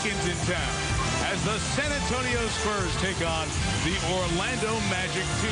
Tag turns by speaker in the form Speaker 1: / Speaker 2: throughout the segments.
Speaker 1: Duncan's in town as the San Antonio Spurs take on the Orlando Magic, two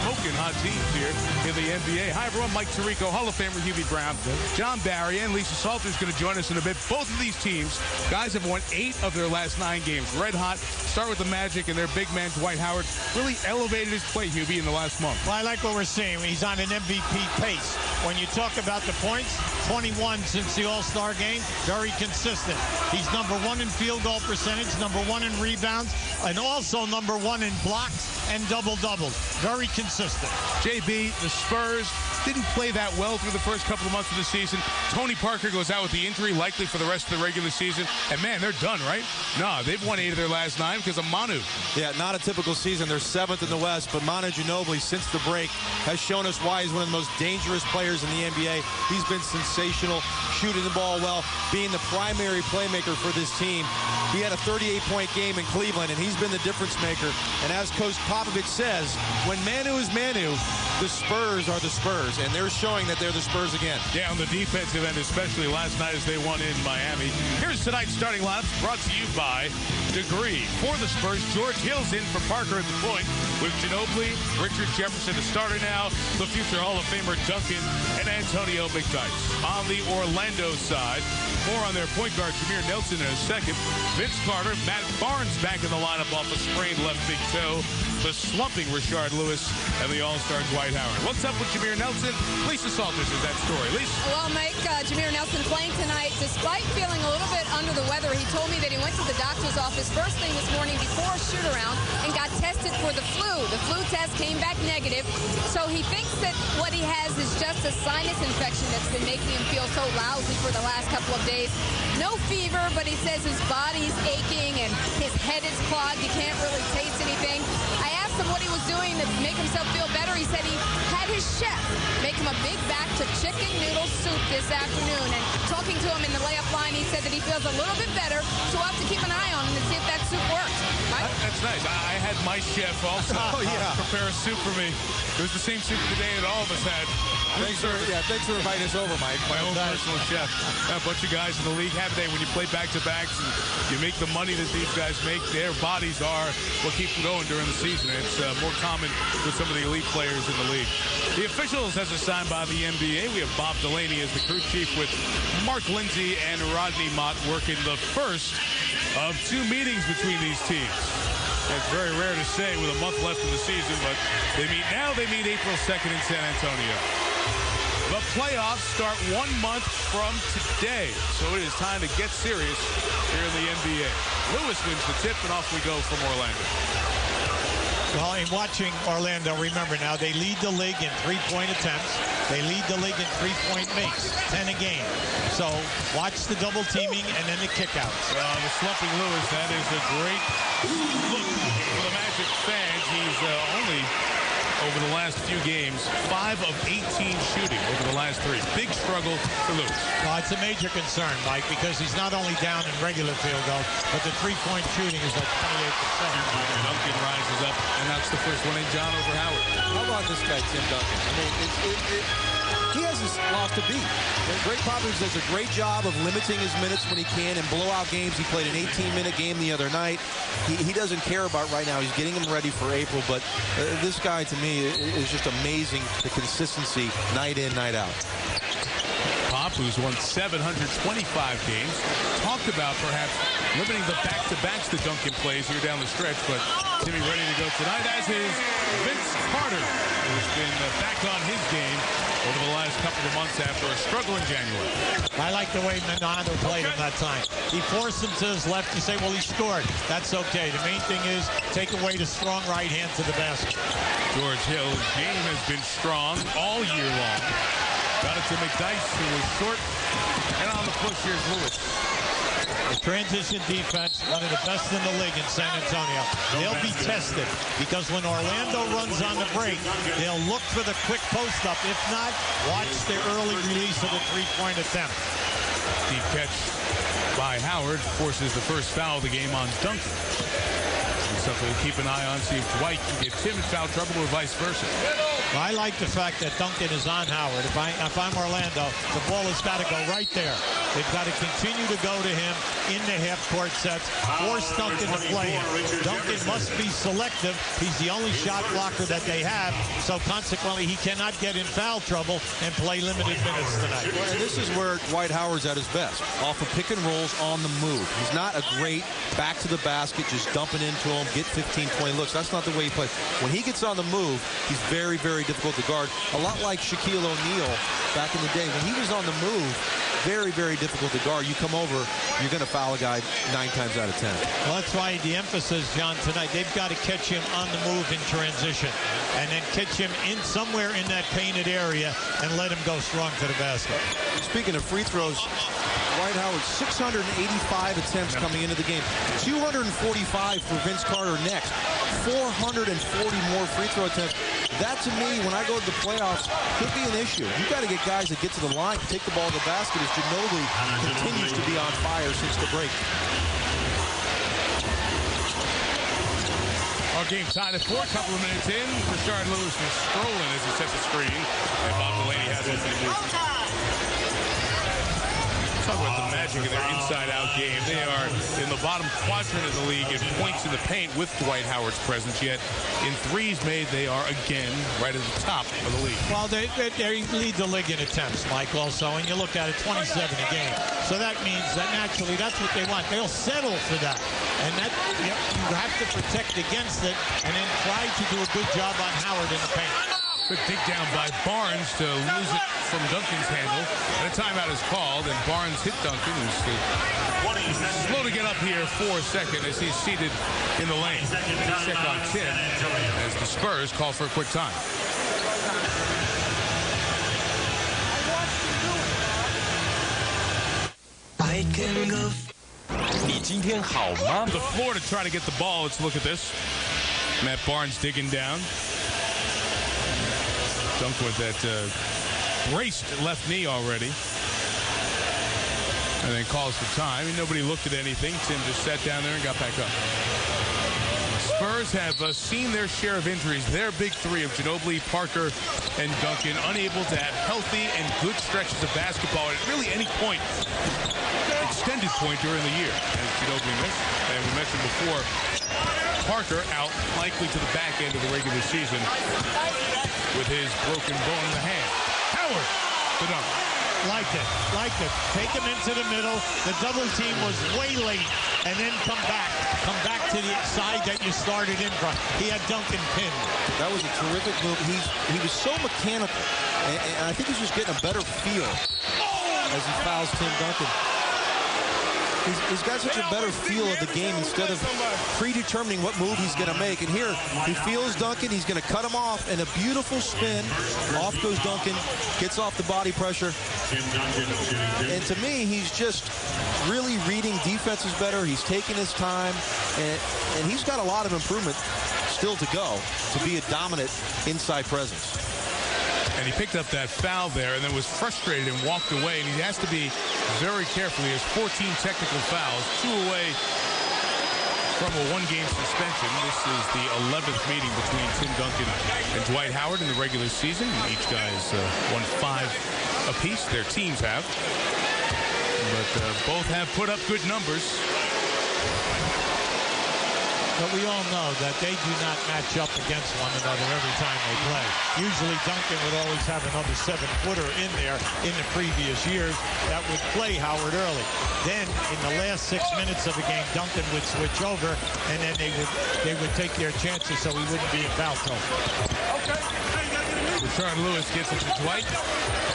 Speaker 1: smoking hot teams here in the NBA. Hi, everyone. Mike Tirico, Hall of Famer Hubie Brown, John Barry, and Lisa Salter is going to join us in a bit. Both of these teams, guys, have won 8 of their last 9 games. Red hot. Start with the Magic and their big man, Dwight Howard, really elevated his play, Hubie, in the last month.
Speaker 2: Well, I like what we're seeing. He's on an MVP pace. When you talk about the points, 21 since the All-Star game, very consistent. He's number 1 in field goal percentage, number 1 in rebounds, and also number 1 in blocks and double-doubles. Very consistent.
Speaker 1: JB, the Spurs didn't play that well through the first couple of months of the season. Tony Parker goes out with the injury, likely for the rest of the regular season. And, man, they're done, right? No, they've won 8 of their last 9 because of Manu.
Speaker 3: Yeah, not a typical season. They're 7th in the West, but Manu Ginobili, since the break, has shown us why he's one of the most dangerous players in the NBA. He's been sensational, shooting the ball well, being the primary playmaker for this team. He had a 38-point game in Cleveland, and he's been the difference maker. And as Coach Popovich says, when Manu is Manu, the Spurs are the Spurs, and they're showing that they're the Spurs again.
Speaker 1: Yeah, on the defensive end, especially last night as they won in Miami. Here's tonight's starting lineups brought to you by Degree. For the Spurs, George Hill's in for Parker at the point, with Ginobili, Richard Jefferson, the starter now, the future Hall of Famer Duncan, and Antonio McDyess. On the Orlando side, more on their point guard, Jameer Nelson, in a second. Vince Carter, Matt Barnes back in the lineup off a sprained left big toe. The slumping Rashard Lewis, and the All-Star Dwight Howard. What's up with Jameer Nelson? Lisa Salters is that story. Lisa?
Speaker 4: Well, Mike, Jameer Nelson playing tonight despite feeling a little bit under the weather. He told me that he went to the doctor's office first thing this morning before a shoot-around and got tested for the flu. The flu test came back negative, so he thinks that what he has is just a sinus infection that's been making him feel so lousy for the last couple of days. No fever, but he says his body's aching and his head is clogged. He can't really taste anything. I asked him what he was doing to make himself feel better. He said he had his chef make him a big batch of chicken noodle soup this afternoon. And talking to him in the layup line, he said that he feels a little bit better, so we'll have to keep an eye on him to see if that soup works. Right?
Speaker 1: That's nice. I had my chef also prepare a soup for me. It was the same soup today that all of us had.
Speaker 3: Thanks for inviting us over, Mike.
Speaker 1: My own personal chef. A bunch of guys in the league have they when you play back-to-backs and you make the money that these guys make, their bodies are what keeps them going during the season. It's more common with some of the elite players in the league. The officials as assigned by the NBA. We have Bob Delaney as the crew chief with Mark Lindsay and Rodney Mott working the first of 2 meetings between these teams. It's very rare to say with a month left in the season, but they meet now. They meet April 2nd in San Antonio. The playoffs start 1 month from today, so it is time to get serious here in the NBA. Lewis wins the tip, and off we go from Orlando.
Speaker 2: Well, in watching Orlando, remember now, they lead the league in 3-point attempts. They lead the league in 3-point makes, 10 a game. So watch the double teaming and then the kickouts.
Speaker 1: The slumping Lewis, that is a great look for the Magic fans. He's only, over the last few games, 5 of 18 shooting over the last 3. Big struggle for Lewis.
Speaker 2: Well, it's a major concern, Mike, because he's not only down in regular field goal, but the 3-point shooting is like 28%.
Speaker 1: Duncan rises up, and that's the first one in John over Howard.
Speaker 3: How about this guy, Tim Duncan? I mean, he has his loss to beat. Greg Popovich does a great job of limiting his minutes when he can in blowout games. He played an 18-minute game the other night. He doesn't care about right now. He's getting him ready for April, but this guy, to me, is just amazing, the consistency night in, night out.
Speaker 1: Pop, who's won 725 games, talked about perhaps limiting the back-to-backs that Duncan plays here down the stretch, but Timmy ready to go tonight, as is Vince Carter, who's been back on his game over the last couple of months after a struggle in January.
Speaker 2: I like the way Menando played him that time. He forced him to his left. You say, well, he scored. That's okay. The main thing is take away the strong right hand to the basket.
Speaker 1: George Hill's game has been strong all year long. Got it to McDyess, who was short. And on the push, here's Lewis.
Speaker 2: The transition defense, one of the best in the league in San Antonio. They'll be tested because when Orlando runs on the break, they'll look for the quick post-up. If not, watch the early release of the 3-point attempt.
Speaker 1: Deep catch by Howard forces the first foul of the game on Duncan. Something to keep an eye on, see if Dwight can get Tim in foul trouble or vice versa.
Speaker 2: Well, I like the fact that Duncan is on Howard. If I'm Orlando, the ball has got to go right there. They've got to continue to go to him in the half-court sets, force Duncan to play him. Duncan must be selective. He's the only shot blocker that they have, so consequently he cannot get in foul trouble and play limited minutes tonight.
Speaker 3: Well, and this is where Dwight Howard's at his best, off of pick and rolls on the move. He's not a great back to the basket, just dumping into him, get 15, 20 looks. That's not the way he plays. When he gets on the move, he's very, very difficult to guard. A lot like Shaquille O'Neal back in the day. When he was on the move, very, very difficult to guard. You come over, you're going to foul a guy 9 times out of 10.
Speaker 2: Well, that's why the emphasis, John, tonight, they've got to catch him on the move in transition and then catch him in somewhere in that painted area and let him go strong to the basket.
Speaker 3: Speaking of free throws, Dwight Howard, 685 attempts coming into the game. 245 for Vince Carter next. 440 more free throw attempts. That, to me, when I go to the playoffs, could be an issue. You've got to get guys that get to the line, take the ball to the basket as Ginobili continues to be on fire since the break.
Speaker 1: Our game tied at 4, a couple of minutes in. Rashard Lewis is strolling as he sets the screen. And Bob Delaney has it. Talk about the magic of their inside-out game. They are in the bottom quadrant of the league in points in the paint with Dwight Howard's presence. Yet in threes made, they are again right at the top of the league.
Speaker 2: Well, they lead the league in attempts, Mike, also. And you look at it, 27 a game. So that means that naturally that's what they want. They'll settle for that. And that you have to protect against it and then try to do a good job on Howard in the paint.
Speaker 1: Good dig down by Barnes to lose it from Duncan's handle. And a timeout is called, and Barnes hit Duncan, who's slow to get up here for a second as he's seated in the lane. Check on Tim as the Spurs call for a quick time.
Speaker 5: I can go. 你今天好吗?
Speaker 1: The floor to try to get the ball. Let's look at this. Matt Barnes digging down. Dunked with that braced left knee already. And then calls for time. Nobody looked at anything. Tim just sat down there and got back up. Spurs have seen their share of injuries. Their big three of Ginobili, Parker, and Duncan unable to have healthy and good stretches of basketball at really any point, extended point during the year. As Ginobili missed, and we mentioned before, Parker out likely to the back end of the regular season with his broken bone in the hand. Howard, the dunk.
Speaker 2: Liked it. Take him into the middle. The double team was way late, and then come back to the side that you started in front. He had Duncan pinned.
Speaker 3: That was a terrific move. He was so mechanical, and I think he's just getting a better feel as he fouls Tim Duncan. He's got such a better feel of the game instead of predetermining what move he's going to make. And here, he feels Duncan. He's going to cut him off, and a beautiful spin. Off goes Duncan, gets off the body pressure. And to me, he's just really reading defenses better. He's taking his time, and he's got a lot of improvement still to go to be a dominant inside presence.
Speaker 1: And he picked up that foul there and then was frustrated and walked away. And he has to be very careful. He has 14 technical fouls, 2 away from a 1-game suspension. This is the 11th meeting between Tim Duncan and Dwight Howard in the regular season. Each guy's won 5 apiece. Their teams have. But both have put up good numbers.
Speaker 2: But we all know that they do not match up against one another every time they play. Usually Duncan would always have another 7-footer in there in the previous years that would play Howard early. Then in the last 6 minutes of the game, Duncan would switch over, and then they would take their chances so he wouldn't be in foul trouble.
Speaker 1: Rashard Lewis gets it to Dwight.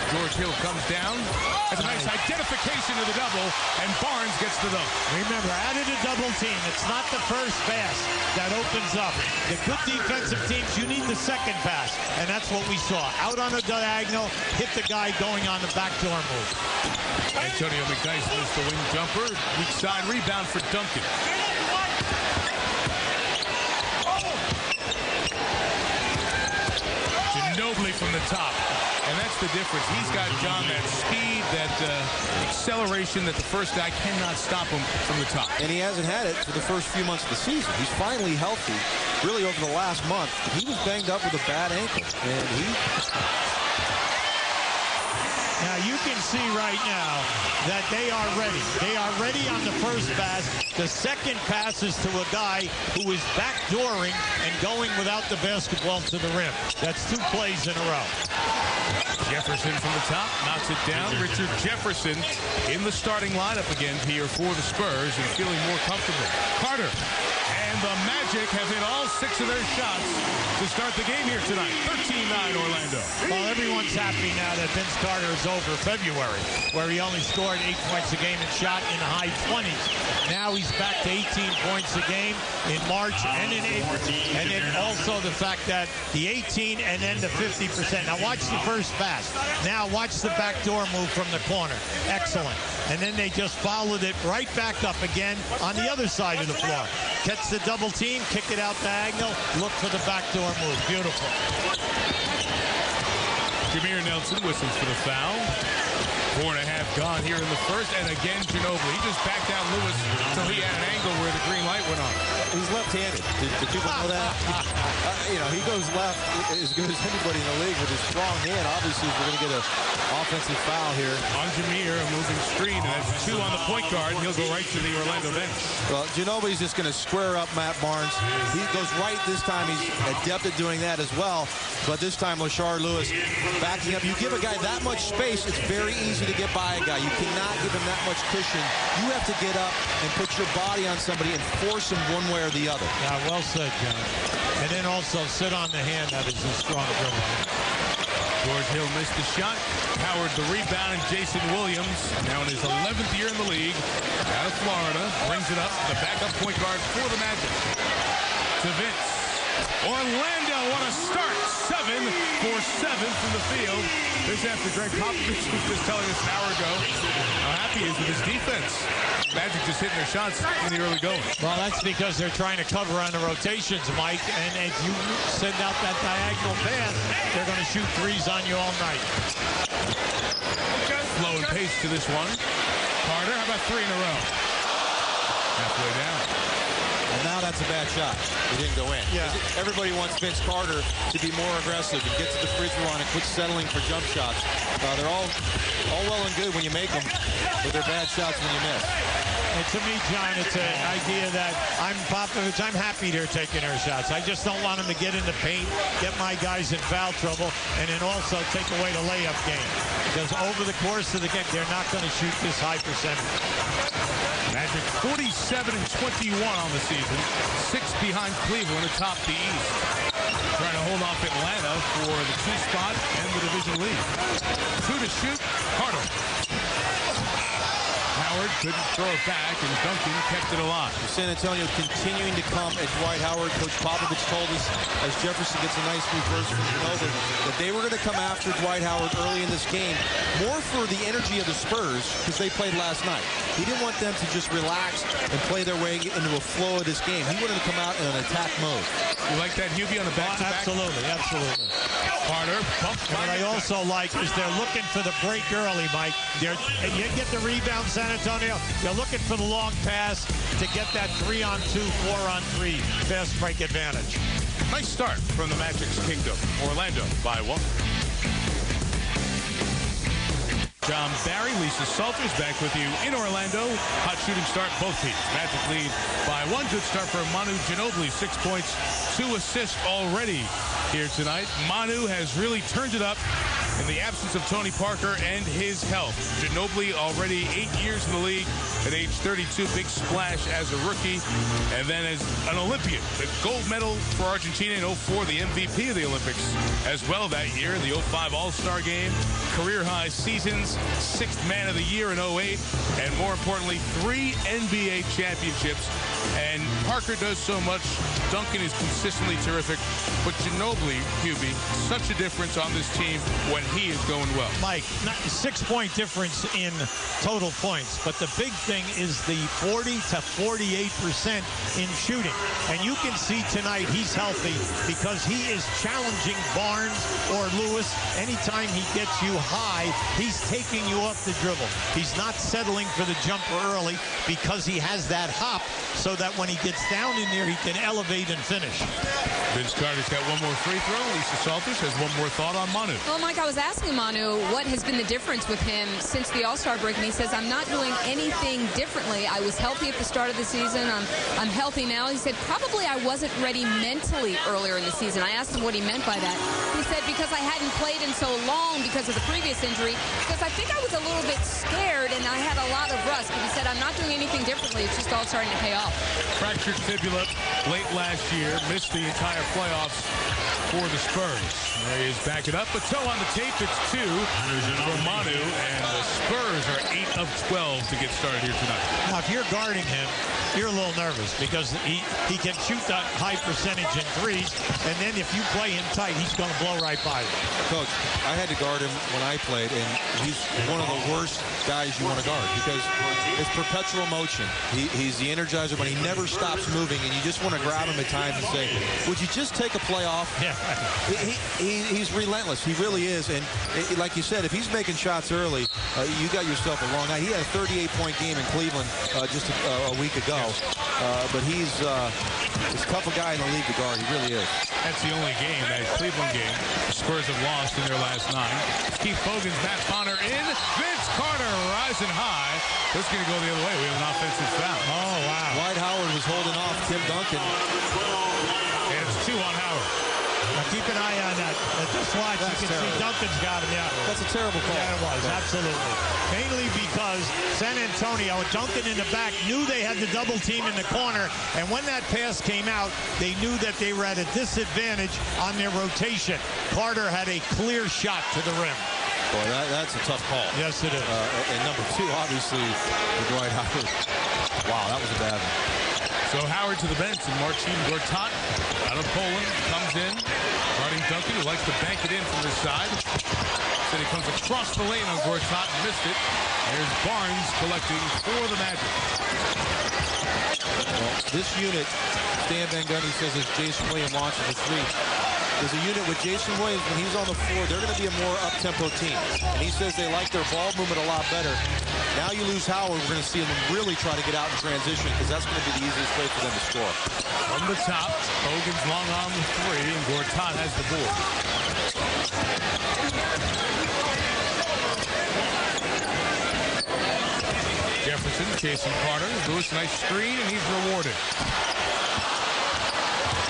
Speaker 1: George Hill comes down. That's a nice identification of the double, and Barnes gets the dunk.
Speaker 2: Remember, out of the double team, it's not the first pass that opens up. The good defensive teams, you need the second pass, and that's what we saw. Out on a diagonal, hit the guy going on the backdoor move.
Speaker 1: Antonio McDyess missed the wing jumper. Weak side rebound for Duncan. Ginobili from the top. And that's the difference. He's got, John, that speed, that acceleration that the first guy cannot stop him from the top.
Speaker 3: And he hasn't had it for the first few months of the season. He's finally healthy, really over the last month. He was banged up with a bad ankle. And
Speaker 2: Now you can see right now that they are ready. They are ready on the first pass. The second pass is to a guy who is backdooring and going without the basketball to the rim. That's 2 plays in a row.
Speaker 1: Jefferson from the top, knocks it down. Richard Jefferson in the starting lineup again here for the Spurs and feeling more comfortable. Carter. And the Magic have hit all 6 of their shots to start the game here tonight. 13-9 Orlando.
Speaker 2: Well, everyone's happy now that Vince Carter is over February, where he only scored 8 points a game and shot in the high 20s. Now he's back to 18 points a game in March and in April. And then also the fact that the 18 and then the 50%. Now watch the first pass. Now watch the backdoor move from the corner. Excellent. And then they just followed it right back up again on the other side of the floor. Catch the double team, kick it out diagonal, look for the backdoor move. Beautiful.
Speaker 1: Jameer Nelson whistles for the foul. 4.5 gone here in the first, and again Ginobili. He just backed out Lewis until he had an angle where the green light went on.
Speaker 3: He's left-handed. Did people know that? He goes left as good as anybody in the league with his strong hand. Obviously, we're going to get an offensive foul here.
Speaker 1: On Jameer, a moving screen, and that's 2 on the point guard. He'll go right to the Orlando bench.
Speaker 3: Well, Ginobili's just going to square up Matt Barnes. He goes right this time. He's adept at doing that as well. But this time, Rashard Lewis backing up. You give a guy that much space, it's very easy to get by a guy. You cannot give him that much cushion. You have to get up and put your body on somebody and force him one way or the other.
Speaker 2: Yeah, well said, John. And then also sit on the hand. That is a strong dribble.
Speaker 1: George Hill missed the shot. Howard the rebound, and Jason Williams, now in his 11th year in the league, out of Florida, brings it up. The backup point guard for the Magic. To Vince. Orlando, what a start. 7 for 7 from the field. This after Greg Popovich was just telling us an hour ago how happy he is with his defense. Magic just hitting their shots in the early going.
Speaker 2: Well, that's because they're trying to cover on the rotations, Mike. And if you send out that diagonal pass, they're going to shoot 3s on you all night.
Speaker 1: Flow and pace to this one. Carter, how about 3 in a row? Halfway down.
Speaker 3: And now that's a bad shot. It didn't go in.
Speaker 2: Yeah.
Speaker 3: Everybody wants Vince Carter to be more aggressive and get to the free throw line and quit settling for jump shots. They're all well and good when you make them, but they're bad shots when you miss.
Speaker 2: And to me, John, it's an idea that I'm Popovich. I'm happy they're taking their shots. I just don't want them to get in the paint, get my guys in foul trouble, and then also take away the layup game. Because over the course of the game, they're not going to shoot this high percentage.
Speaker 1: Magic 47 and 21 on the season. 6 behind Cleveland atop the East. Trying to hold off Atlanta for the 2 spot and the division lead. 2 to shoot. Carter. Howard couldn't throw it back, and Duncan kept it alive.
Speaker 3: San Antonio continuing to come at Dwight Howard. Coach Popovich told us as Jefferson gets a nice reverse from Ginobili that they were going to come after Dwight Howard early in this game, more for the energy of the Spurs because they played last night. He didn't want them to just relax and play their way into a flow of this game. He wanted to come out in an attack mode.
Speaker 1: You like that, Hubie, on the back-to-back?
Speaker 2: Absolutely, absolutely.
Speaker 1: Carter, pump.
Speaker 2: What I also like is they're looking for the break early, Mike. And you get the rebound, San Antonio. They're looking for the long pass to get that 3-on-2, 4-on-3 fast break advantage.
Speaker 1: Nice start from the Magic's kingdom. Orlando by 1. John Barry, Lisa Salters back with you in Orlando. Hot shooting start, both teams. Magic lead by 1. Good start for Manu Ginobili. 6 points, 2 assists already here tonight. Manu has really turned it up in the absence of Tony Parker and his health. Ginobili already 8 years in the league at age 32. Big splash as a rookie. And then as an Olympian, the gold medal for Argentina in 04, the MVP of the Olympics as well that year. The 05 All-Star game, career high seasons, 6th man of the year in 08, and more importantly, 3 NBA championships. And Parker does so much. Duncan is consistently terrific. But Ginobili, Hubie, such a difference on this team when he is going well.
Speaker 2: Mike, not a 6-point difference in total points, but the big thing is the 40 to 48% in shooting. And you can see tonight he's healthy because he is challenging Barnes or Lewis anytime he gets you high, he's taking you off the dribble. He's not settling for the jumper early because he has that hop so that when he gets down in there, he can elevate and finish.
Speaker 1: Vince Carter's got one more free throw. Lisa Salters has one more thought on Manu.
Speaker 4: Well, Mike, I was asking Manu what has been the difference with him since the All-Star break, and he says, I'm not doing anything differently. I was healthy at the start of the season. I'm healthy now. He said, probably I wasn't ready mentally earlier in the season. I asked him what he meant by that. He said, because I hadn't played in so long because of the previous injury, because I think I was a little bit scared and I had a lot of rust. But he said, I'm not doing anything differently. It's just all starting to pay off.
Speaker 1: Fractured fibula late last year, missed the entire playoffs for the Spurs. There he is backing up, but toe on the tape. It's 2 for Manu, and the Spurs are 8 of 12 to get started here tonight.
Speaker 2: Now, if you're guarding him, you're a little nervous because he can shoot that high percentage in threes, and then if you play him tight, he's going to blow right by you.
Speaker 3: Coach, I had to guard him when I played, and he's one of the worst guys you want to guard because it's perpetual motion. He's the energizer, but he never stops moving, and you just want to grab him at times and say, would you just take a play off?
Speaker 2: Yeah.
Speaker 3: He's relentless. He really is, and like you said, if he's making shots early, you got yourself a long night. He had a 38-point game in Cleveland just a week ago. But he's as tough a guy in the league to guard. He really is.
Speaker 1: That's the only game, that Cleveland game, the Spurs have lost in their last 9. Keith Fogan's Matt Bonner in. Vince Carter rising high. That's going to go the other way. We have an offensive foul.
Speaker 2: Oh, wow.
Speaker 3: Dwight Howard was holding off Tim Duncan.
Speaker 1: And it's 2 on Howard.
Speaker 2: Now keep an eye on that. Just watch.
Speaker 3: That's
Speaker 2: you can
Speaker 3: terrible.
Speaker 2: see Duncan's got him. Yeah.
Speaker 3: That's a terrible call.
Speaker 2: Yeah, it was. Absolutely. Mainly because San Antonio, Duncan in the back, knew they had the double team in the corner. And when that pass came out, they knew that they were at a disadvantage on their rotation. Carter had a clear shot to the rim.
Speaker 3: Boy, that's a tough call.
Speaker 2: Yes, it is.
Speaker 3: And number 2, obviously, the Dwight Howard. Wow, that was a bad one.
Speaker 1: So Howard to the bench, and Marcin Gortat out of Poland comes in. Guarding Duncan, who likes to bank it in from this side. Then he comes across the lane on Gortat and missed it. There's Barnes collecting for the Magic.
Speaker 3: Well, this unit, Stan Van Gundy says, as Jason Williams launches a 3, is a unit with Jason Williams. When he's on the floor, they're going to be a more up-tempo team. And he says they like their ball movement a lot better. Now you lose Howard, we're going to see them really try to get out in transition because that's going to be the easiest way for them to score.
Speaker 1: From the top, Hogan's long on the 3, and Gortat has the board. Jefferson chasing Carter. Lewis, nice screen, and he's rewarded.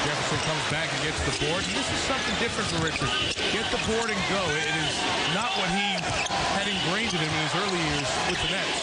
Speaker 1: Jefferson comes back and gets the board. And this is something different for Richard. Get the board and go. It is not what he had ingrained in him in his early years with the Nets.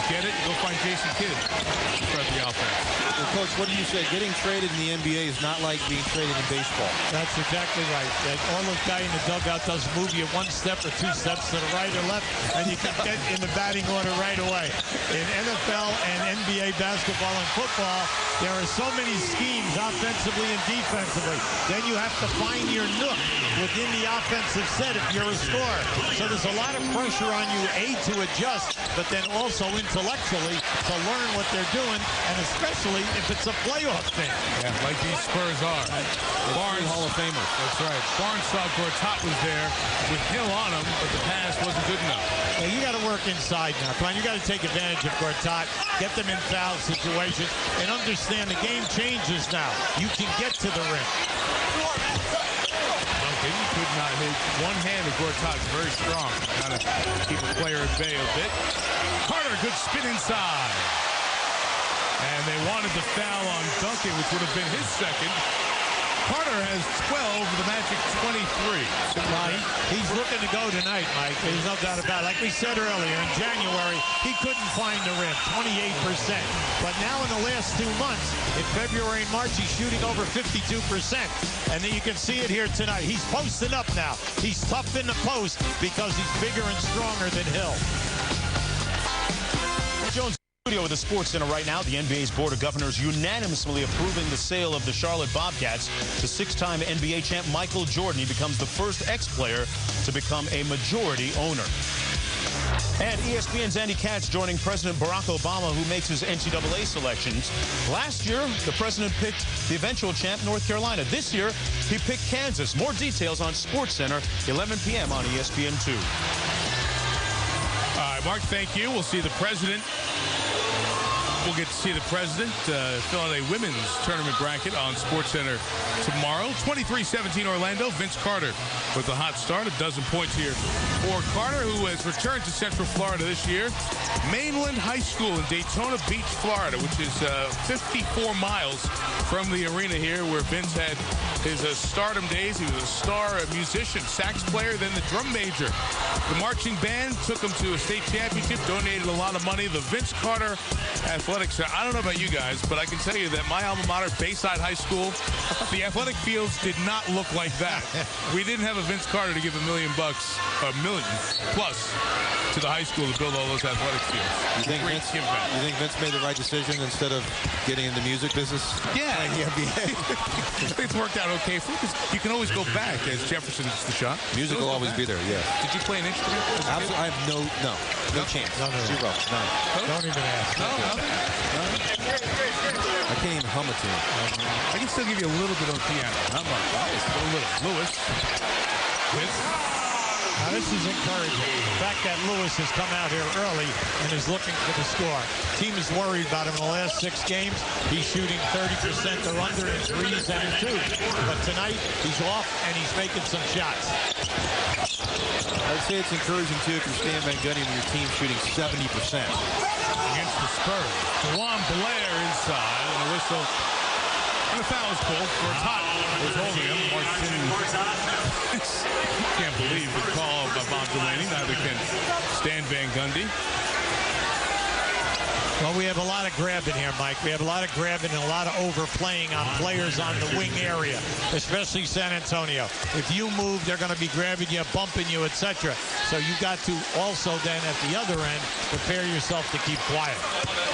Speaker 1: Get it, go find Jason Kidd to start the offense.
Speaker 3: Well, Coach, what do you say? Getting traded in the NBA is not like being traded in baseball.
Speaker 2: That's exactly right. All those guy in the dugout does move you 1 step or 2 steps to the right or left, and you can get in the batting order right away. In NFL and NBA basketball and football, there are so many schemes offensively and defensively. Then you have to find your nook within the offensive set if you're a scorer. So there's a lot of pressure on you, A, to adjust, but then also intellectually to learn what they're doing, and especially if it's a playoff thing.
Speaker 1: Yeah, like these Spurs are.
Speaker 3: Barnes, Hall of Famer.
Speaker 1: That's right. Barnes saw Gortat was there with Hill on him, but the pass wasn't good enough.
Speaker 2: Well, you got to work inside now. Come on, you got to take advantage of Gortat, get them in foul situations, and understand the game changes now. You can get to the rim.
Speaker 1: Duncan could not hit one hand of Gortat. Very strong. Got to keep a player at bay a bit. Carter, good spin inside. And they wanted the foul on Duncan, which would have been his second. Carter has 12, the Magic 23.
Speaker 2: He's looking to go tonight, Mike. There's no doubt about it. Like we said earlier, in January, he couldn't find the rim, 28%. But now in the last 2 months, in February and March, he's shooting over 52%. And then you can see it here tonight. He's posting up now. He's tough in the post because he's bigger and stronger than Hill.
Speaker 6: Jones with the Sports Center right now. The NBA's Board of Governors unanimously approving the sale of the Charlotte Bobcats to 6-time NBA champ Michael Jordan. He becomes the first ex-player to become a majority owner. And ESPN's Andy Katz joining President Barack Obama, who makes his NCAA selections. Last year, the president picked the eventual champ, North Carolina. This year, he picked Kansas. More details on SportsCenter, 11 p.m. on ESPN2.
Speaker 1: All right, Mark, thank you. We'll see the president. We'll get to see the president fill out a women's tournament bracket on SportsCenter tomorrow. 23-17 Orlando. Vince Carter with a hot start. A dozen points here for Carter, who has returned to Central Florida this year. Mainland High School in Daytona Beach, Florida, which is 54 miles from the arena here where Vince had his stardom days. He was a star, a musician, sax player, then the drum major. The marching band took him to a state championship, donated a lot of money. The Vince Carter Athletics. I don't know about you guys, but I can tell you that my alma mater, Bayside High School, the athletic fields did not look like that. We didn't have a Vince Carter to give $1 million plus to the high school to build all those athletic fields.
Speaker 3: You think Vince made the right decision instead of getting in the music business?
Speaker 1: Yeah. Playing the NBA. It's worked out okay for you because you can always go back as Jefferson hits the shot.
Speaker 3: Music will always be there, yeah.
Speaker 1: Did you play an instrument?
Speaker 3: Absolutely. I have no chance.
Speaker 2: No.
Speaker 3: Zero. None.
Speaker 2: Don't even ask.
Speaker 1: No, nothing.
Speaker 3: I can't even hum a tune.
Speaker 1: I can still give you a little bit on piano. Not much. But a little. Lewis.
Speaker 2: Now this is encouraging. The fact that Lewis has come out here early and is looking for the score. Team is worried about him in the last 6 games. He's shooting 30% or under in threes and in twos. But tonight he's off and he's making some shots.
Speaker 3: I'd say it's encouraging too if you're Stan Van Gundy when your team's shooting 70%.
Speaker 1: Against the Spurs. Juan Blair inside and a whistle. And a foul is called. Gortat was holding him. Can't believe the call by Bob Delaney. Neither can Stan Van Gundy.
Speaker 2: Well, we have a lot of grabbing here, Mike. We have a lot of grabbing and a lot of overplaying on players on the wing area, especially San Antonio. If you move, they're going to be grabbing you, bumping you, etc. So you got to also then at the other end prepare yourself to keep quiet.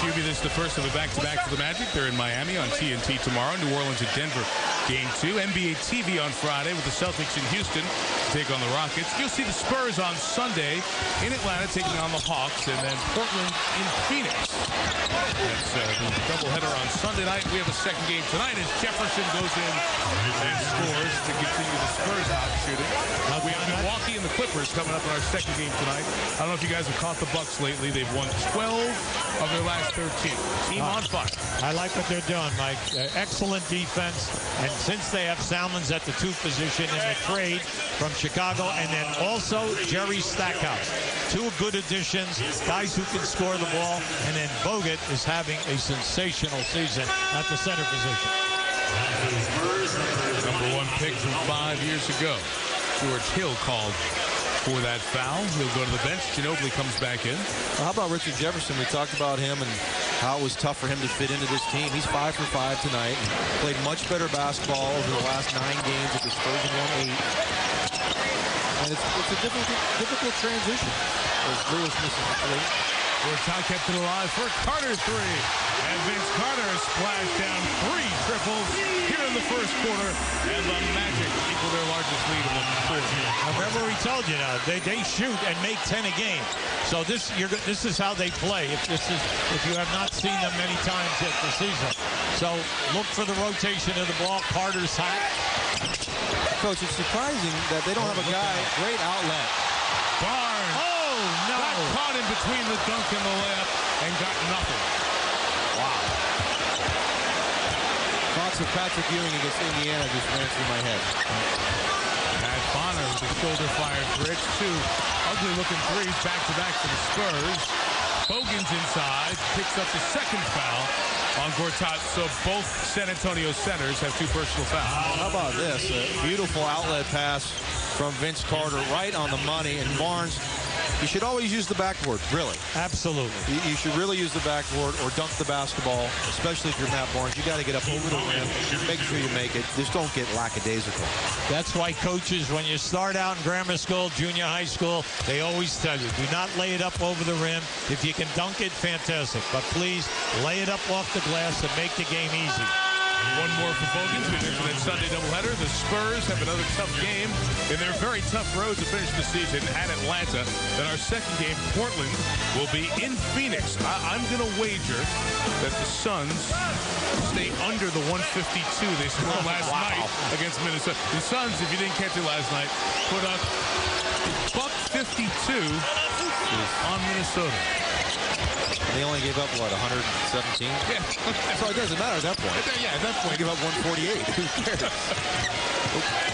Speaker 1: QB, this is the first of a back-to-back for the Magic. They're in Miami on TNT tomorrow. New Orleans at Denver, Game 2. NBA TV on Friday with the Celtics in Houston to take on the Rockets. You'll see the Spurs on Sunday in Atlanta taking on the Hawks, and then Portland in Phoenix. That's the doubleheader on Sunday night. We have a second game tonight as Jefferson goes in and scores to continue the Spurs hot shooting. We have Milwaukee and the Clippers coming up in our second game tonight. I don't know if you guys have caught the Bucks lately. They've won 12 of their last 13. Team on fire. I
Speaker 2: like what they're doing, Mike. Excellent defense. And since they have Salmons at the 2 position in the trade from Chicago, and then also Jerry Stackhouse. 2 good additions, guys who can score the ball, and then Bogut is having a sensational season at the center position.
Speaker 1: Number 1 pick from 5 years ago. George Hill called for that foul. He'll go to the bench. Ginobili comes back in.
Speaker 3: Well, how about Richard Jefferson? We talked about him and how it was tough for him to fit into this team. He's 5 for 5 tonight. Played much better basketball over the last 9 games at the Spurs and won 8. And it's a difficult transition as Lewis misses the 3.
Speaker 1: Gortat kept it alive for Carter 3. And Vince Carter has splashed down 3 triples here in the first quarter. And the Magic equal their largest lead of the fourth.
Speaker 2: Remember we told you now, they shoot and make 10 a game. So this is how they play. If you have not seen them many times yet this season. So look for the rotation of the ball. Carter's hot.
Speaker 3: Coach, it's surprising that they don't have a guy, great outlet.
Speaker 1: Barnes.
Speaker 2: Oh, no.
Speaker 1: Got caught in between the dunk and the layup and got nothing. Wow.
Speaker 3: Thoughts of Patrick Ewing against Indiana just ran through my head.
Speaker 1: Matt Bonner with the shoulder-fired bridge. 2 ugly-looking threes back-to-back for the Spurs. Bogan's inside, picks up the second foul on Gortat. So both San Antonio centers have 2 personal fouls.
Speaker 3: How about this? A beautiful outlet pass from Vince Carter right on the money. And Barnes, you should always use the backboard, really.
Speaker 2: Absolutely.
Speaker 3: You should really use the backboard or dunk the basketball, especially if you're Matt Barnes. You got to get up over the rim, make sure you make it. Just don't get lackadaisical.
Speaker 2: That's why coaches, when you start out in grammar school, junior high school, they always tell you, do not lay it up over the rim. If you can dunk it, fantastic. But please, lay it up off the glass and make the game easy.
Speaker 1: One more for Bogans. We mentioned that Sunday doubleheader. The Spurs have another tough game in their very tough road to finish the season at Atlanta. Then our second game, Portland, will be in Phoenix. I'm going to wager that the Suns stay under the 152 they scored last night against Minnesota. The Suns, if you didn't catch it last night, put up $152 on Minnesota.
Speaker 3: They only gave up, what, 117?
Speaker 1: Yeah.
Speaker 3: So it doesn't matter at that point.
Speaker 1: Yeah, at that point.
Speaker 3: They give up 148. Who cares?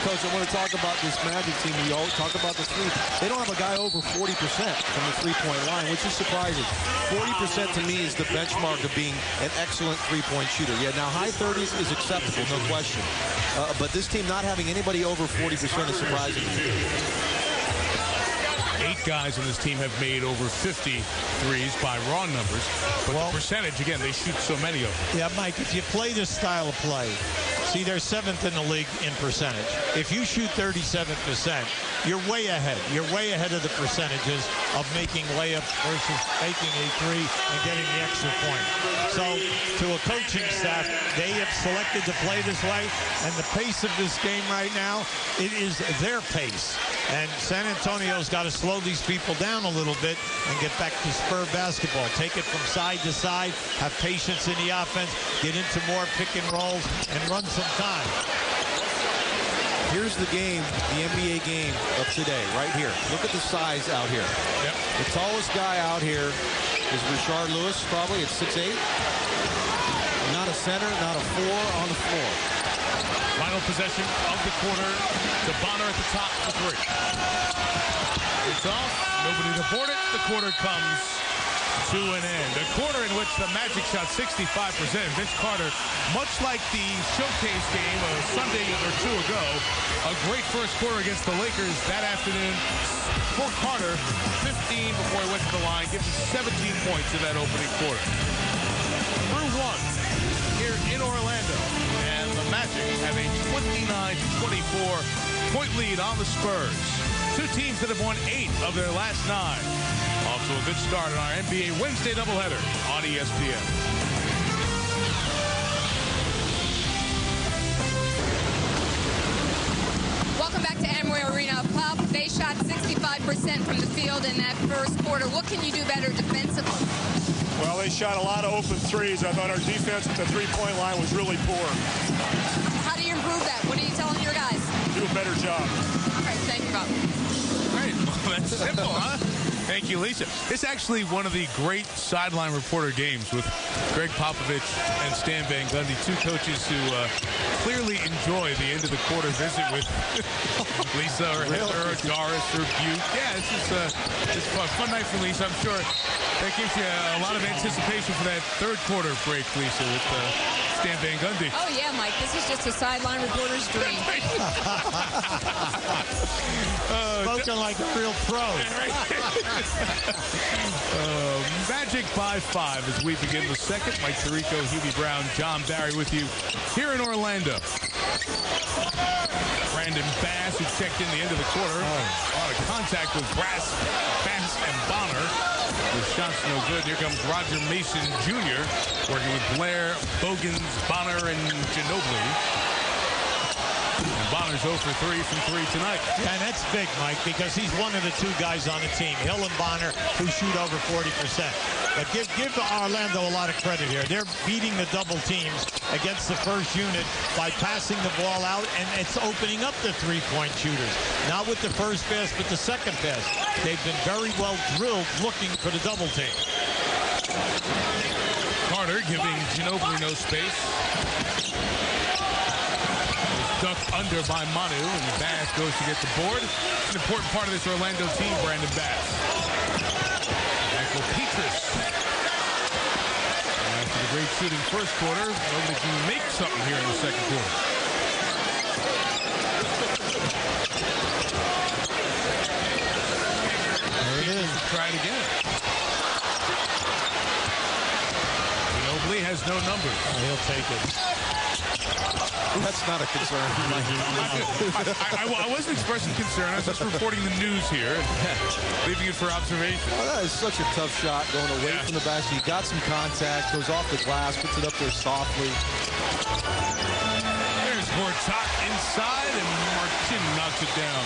Speaker 3: Coach, I want to talk about this Magic team. We all talk about the three. They don't have a guy over 40% from the three-point line, which is surprising. 40% to me is the benchmark of being an excellent three-point shooter. Yeah, now high 30s is acceptable, no question. But this team not having anybody over 40% is surprising to me.
Speaker 1: 8 guys on this team have made over 50 threes by raw numbers. But the percentage, again, they shoot so many of them.
Speaker 2: Yeah, Mike, if you play this style of play, see, they're 7th in the league in percentage. If you shoot 37%, you're way ahead. You're way ahead of the percentages of making layups versus making a three and getting the extra point. So, to a coaching staff, they have selected to play this way, and the pace of this game right now, it is their pace. And San Antonio's got to slow these people down a little bit and get back to Spur basketball. Take it from side to side, have patience in the offense, get into more pick and rolls, and run some time.
Speaker 3: Here's the game, the NBA game of today, right here. Look at the size out here.
Speaker 1: Yep.
Speaker 3: The tallest guy out here is Rashard Lewis, probably at 6'8". Not a center, not a 4 on the floor.
Speaker 1: Final possession of the quarter to Bonner at the top for 3. It's off. Nobody to board it. The quarter comes to an end. A quarter in which the Magic shot 65%. Vince Carter, much like the showcase game a Sunday or two ago, a great first quarter against the Lakers that afternoon. For Carter, 15 before he went to the line, gives him 17 points in that opening quarter. Through 1 here in Orlando. And the Magic have a 29-24 point lead on the Spurs. 2 teams that have won 8 of their last 9. Off to a good start on our NBA Wednesday doubleheader on ESPN.
Speaker 4: Welcome back to Amway Arena. Pop, they shot 65% from the field in that first quarter. What can you do better defensively?
Speaker 7: Well, they shot a lot of open threes. I thought our defense at the three-point line was really poor.
Speaker 4: How do you improve that? What are you telling your guys?
Speaker 7: Do a better job.
Speaker 4: All right, thank you, Bob.
Speaker 1: All right, well, that's simple, huh? Thank you, Lisa. It's actually one of the great sideline reporter games with Greg Popovich and Stan Van Gundy, 2 coaches who clearly enjoy the end of the quarter visit with Lisa or Heather or Doris or Butte. Yeah, it's a fun night for Lisa. I'm sure that gives you a lot of anticipation for that third quarter break, Lisa, with Stan Van Gundy.
Speaker 4: Oh, yeah, Mike. This is just a sideline reporter's dream.
Speaker 2: Spoken like a real pro.
Speaker 1: Magic by 5 as we begin the second. Mike Tirico, Hubie Brown, John Barry with you here in Orlando. Brandon Bass, who checked in the end of the quarter. A lot of contact with Bass and Bonner. The shot's no good. Here comes Roger Mason Jr. working with Blair, Bogans, Bonner, and Ginobili. And Bonner's 0 for 3 from 3 tonight.
Speaker 2: Yeah, and that's big, Mike, because he's one of the 2 guys on the team, Hill and Bonner, who shoot over 40%. But give Orlando a lot of credit here. They're beating the double teams against the first unit by passing the ball out, and it's opening up the three-point shooters. Not with the first pass, but the second pass. They've been very well drilled looking for the double team.
Speaker 1: Carter giving Ginobili no space. Ducked under by Manu, and Bass goes to get the board. An important part of this Orlando team, Brandon Bass. Back for Petrus. After the great shooting first quarter, nobody can make something here in the second quarter. There it is. Try it again. Ginobili has no numbers.
Speaker 2: He'll take it.
Speaker 3: That's not a concern.
Speaker 1: I wasn't expressing concern. I was just reporting the news here, leaving it for observation.
Speaker 3: Well, that is such a tough shot going away from the basket. He got some contact, goes off the glass, puts it up there softly.
Speaker 1: Gortat inside, and Martin knocks it down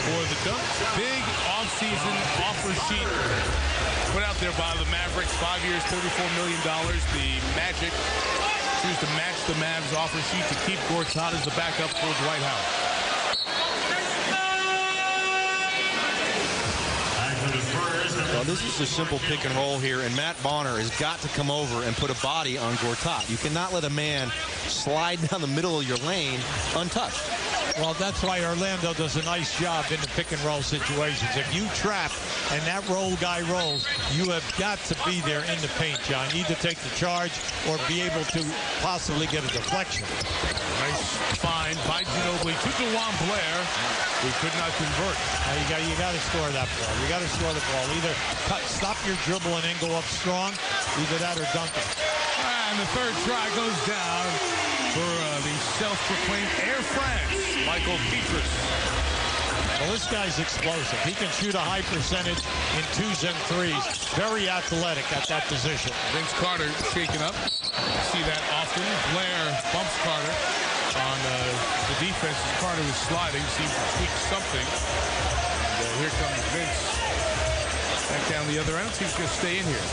Speaker 1: for the dunk. Big offseason offer sheet put out there by the Mavericks. 5 years, $34 million. The Magic choose to match the Mavs offer sheet to keep Gortat as the backup for Dwight Howard.
Speaker 3: Well, this is a simple pick and roll here, and Matt Bonner has got to come over and put a body on Gortat. You cannot let a man slide down the middle of your lane untouched.
Speaker 2: Well, that's why Orlando does a nice job in the pick and roll situations. If you trap and that roll guy rolls, you have got to be there in the paint, John. Either take the charge or be able to possibly get a deflection.
Speaker 1: Nice find by Ginobili to DeJuan Blair, who could not convert.
Speaker 2: Now you got to score that ball. You got to score the ball. Either stop your dribble and then go up strong, either that or dunk it.
Speaker 1: And the third try goes down for the self-proclaimed Air France, Michael Petrus.
Speaker 2: Well, this guy's explosive. He can shoot a high percentage in 2s and 3s. Very athletic at that position.
Speaker 1: Vince Carter shaken up. See that often. Blair bumps Carter on the defense as Carter was sliding. Seems to tweak something. And here comes Vince. Back down the other end. Seems to stay in here.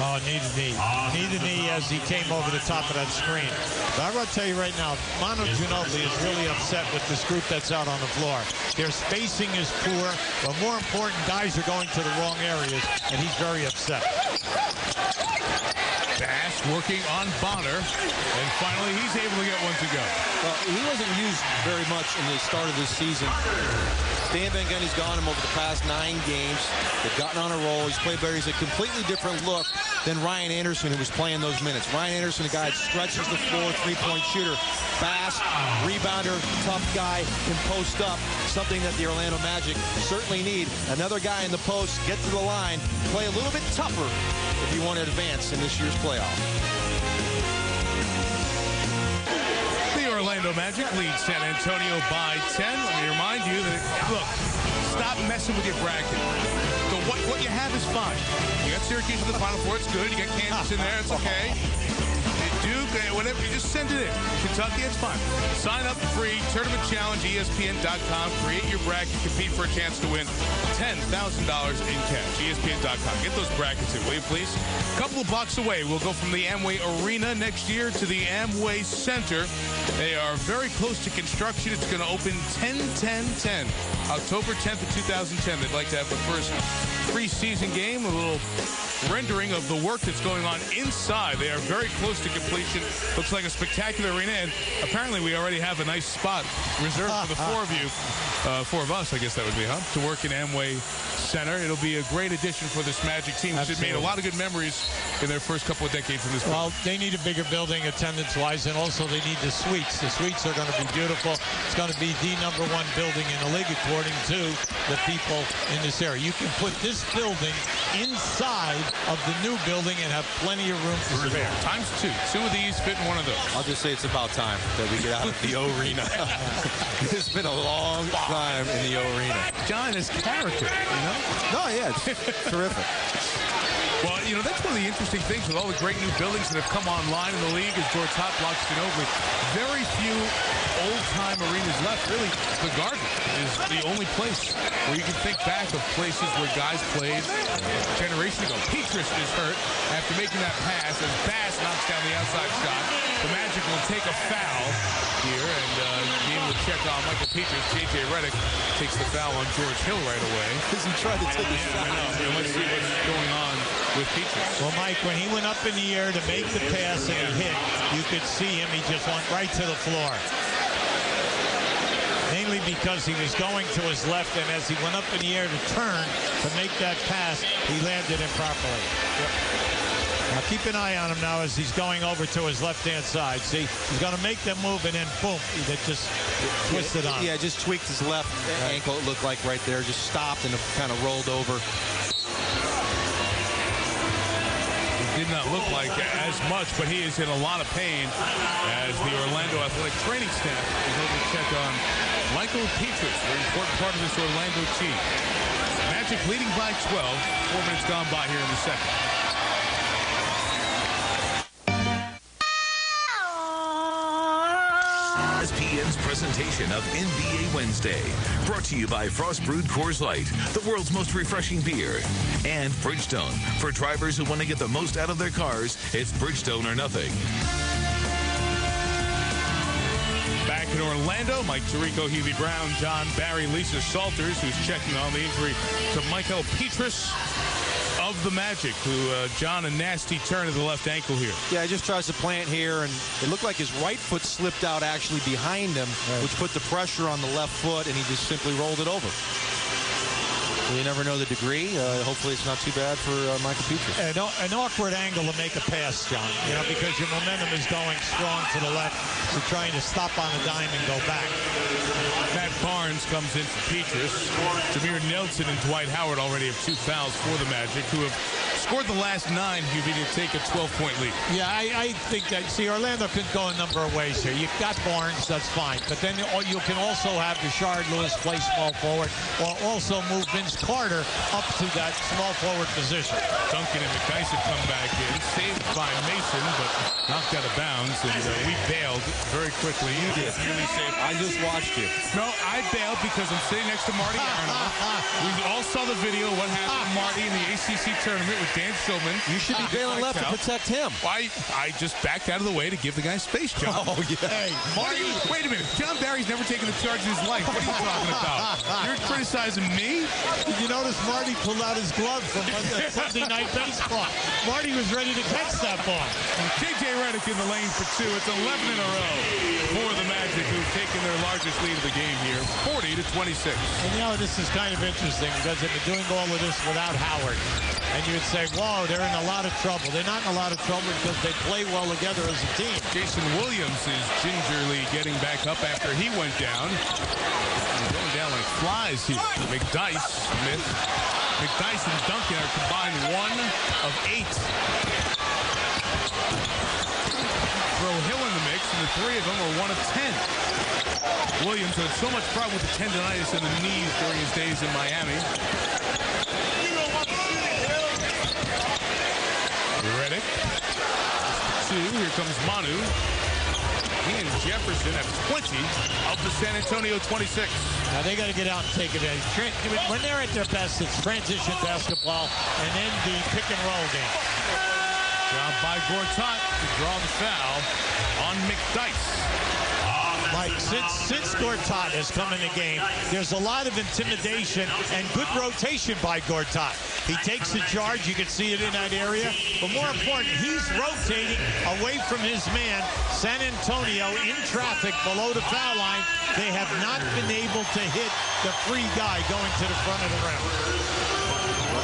Speaker 2: Oh, need a knee. Need a knee as he came over the top of that screen. But I'm going to tell you right now, Manu Ginobili is really upset with this group that's out on the floor. Their spacing is poor, but more important, guys are going to the wrong areas, and he's very upset.
Speaker 1: Bass working on Bonner, and finally he's able to get one to go.
Speaker 3: Well, he wasn't used very much in the start of this season. Dan Van Gundy's gone him over the past 9 games. They've gotten on a roll. He's played better. He's a completely different look than Ryan Anderson, who was playing those minutes. Ryan Anderson, a guy that stretches the floor, three-point shooter. Fast, rebounder, tough guy, can post up, something that the Orlando Magic certainly need. Another guy in the post, get to the line, play a little bit tougher if you want to advance in this year's playoff.
Speaker 1: The Orlando Magic lead San Antonio by 10. Let me remind you that, look, stop messing with your bracket. What you have is fine. You got Syracuse in the Final Four, it's good. You got Kansas in there, it's okay. Duke, whatever, you just send it in. Kentucky, it's fine. Sign up free, Tournament Challenge, ESPN.com. Create your bracket, compete for a chance to win $10,000 in cash. ESPN.com. Get those brackets in, will you please? A couple of blocks away, we'll go from the Amway Arena next year to the Amway Center. They are very close to construction. It's going to open 10-10-10. October 10th of 2010. They'd like to have the first preseason game, a little rendering of the work that's going on inside. They are very close to completion. Looks like a spectacular arena, and apparently we already have a nice spot reserved for the four of you, four of us, I guess that would be, to work in Amway Center. It'll be a great addition for this Magic team, which has made a lot of good memories in their first couple of decades in this building.
Speaker 2: Well, they need a bigger building attendance-wise, and also they need the suites. The suites are going to be beautiful. It's going to be the #1 building in the league, according to the people in this area. You can put this building inside of the new building and have plenty of room to spare.
Speaker 1: Times 2. 2 of these fit in one of those.
Speaker 3: I'll just say it's about time that we get out of the O-Arena. It's been a long time in the O-Arena.
Speaker 1: John is character, you know?
Speaker 3: No, yeah, it's terrific.
Speaker 1: Well, you know, that's one of the interesting things with all the great new buildings that have come online in the league as Gortat blocks Ginobili. Very few old-time arenas left. Really, the Garden is the only place where you can think back of places where guys played a generation ago. Petrus is hurt after making that pass as Bass knocks down the outside shot. The Magic will take a foul here and be able to check on Michael Petrus. J.J. Redick takes the foul on George Hill right away.
Speaker 3: Because he tried to take a shot.
Speaker 1: Let's see what's going on with Petrus.
Speaker 2: Well, Mike, when he went up in the air to make the pass and he hit, you could see him. He just went right to the floor. Mainly because he was going to his left, and as he went up in the air to turn to make that pass, he landed improperly. Yep. Now keep an eye on him now as he's going over to his left-hand side. See, he's going to make the move, and then boom, that just twisted on him.
Speaker 3: Yeah, just tweaked his left ankle, it looked like right there. Just stopped and it kind of rolled over.
Speaker 1: Did not look like as much, but he is in a lot of pain as the Orlando athletic training staff is able to check on Michael Petrus, an important part of this Orlando team. Magic leading by 12. 4 minutes gone by here in the second.
Speaker 5: ESPN's presentation of NBA Wednesday. Brought to you by Frost Brewed Coors Light, the world's most refreshing beer. And Bridgestone. For drivers who want to get the most out of their cars, it's Bridgestone or nothing.
Speaker 1: Back in Orlando, Mike Tirico, Hubie Brown, John Barry, Lisa Salters, who's checking on the injury to Michael Petrus of the Magic, who, John, a nasty turn of the left ankle here.
Speaker 3: Yeah, he just tries to plant here, and it looked like his right foot slipped out actually behind him, which put the pressure on the left foot, and he just simply rolled it over. You never know the degree. Hopefully it's not too bad for Michael Petrus.
Speaker 2: An awkward angle to make a pass, John, because your momentum is going strong to the left. So trying to stop on a dime and go back.
Speaker 1: Matt Barnes comes in for Petrus. Jameer Nelson and Dwight Howard already have 2 fouls for the Magic, who have scored the last 9, Hubie, to take a 12-point lead.
Speaker 2: Yeah, I think that, Orlando can go a number of ways here. You've got Barnes, that's fine. But then you can also have Rashard Lewis play small forward, or also move Vince Carter up to that small forward position.
Speaker 1: Duncan and McDyess have come back in, saved by Mason, but knocked out of bounds, and we bailed very quickly.
Speaker 3: You did. I just watched you.
Speaker 1: No, I bailed because I'm sitting next to Marty Arnold. We all saw the video of what happened to Marty in the ACC tournament with Dan Shulman.
Speaker 3: You should be bailing left to protect him.
Speaker 1: I just backed out of the way to give the guy space, John.
Speaker 3: Oh, yeah.
Speaker 2: Hey, Marty.
Speaker 1: Wait a minute. John Barry's never taken a charge in his life. What are you talking about? You're criticizing me?
Speaker 2: Did you notice Marty pulled out his glove from Sunday Night Baseball? Marty was ready to catch that ball.
Speaker 1: J.J. Redick in the lane for 2. It's 11 in a row for the Magic, who've taken their largest lead of the game here, 40-26.
Speaker 2: And this is kind of interesting because they've been doing all of this without Howard. And you would say, whoa, they're in a lot of trouble. They're not in a lot of trouble because they play well together as a team.
Speaker 1: Jason Williams is gingerly getting back up after he went down. He's going down like flies here. McDyess, Smith. McDyess and Duncan are combined 1 of 8. Throw Hill in the mix, and the 3 of them are 1 of 10. Williams had so much problem with the tendonitis in the knees during his days in Miami. Redick. 2. Here comes Manu. He and Jefferson have 20 of the San Antonio 26.
Speaker 2: Now they got to get out and take advantage. When they're at their best, it's transition basketball and then the pick and roll game.
Speaker 1: Job by Gortat to draw the foul on McDyess.
Speaker 2: Mike, since Gortat has come in the game, there's a lot of intimidation and good rotation by Gortat. He takes the charge. You can see it in that area. But more important, he's rotating away from his man, San Antonio, in traffic below the foul line. They have not been able to hit the free guy going to the front of the rim.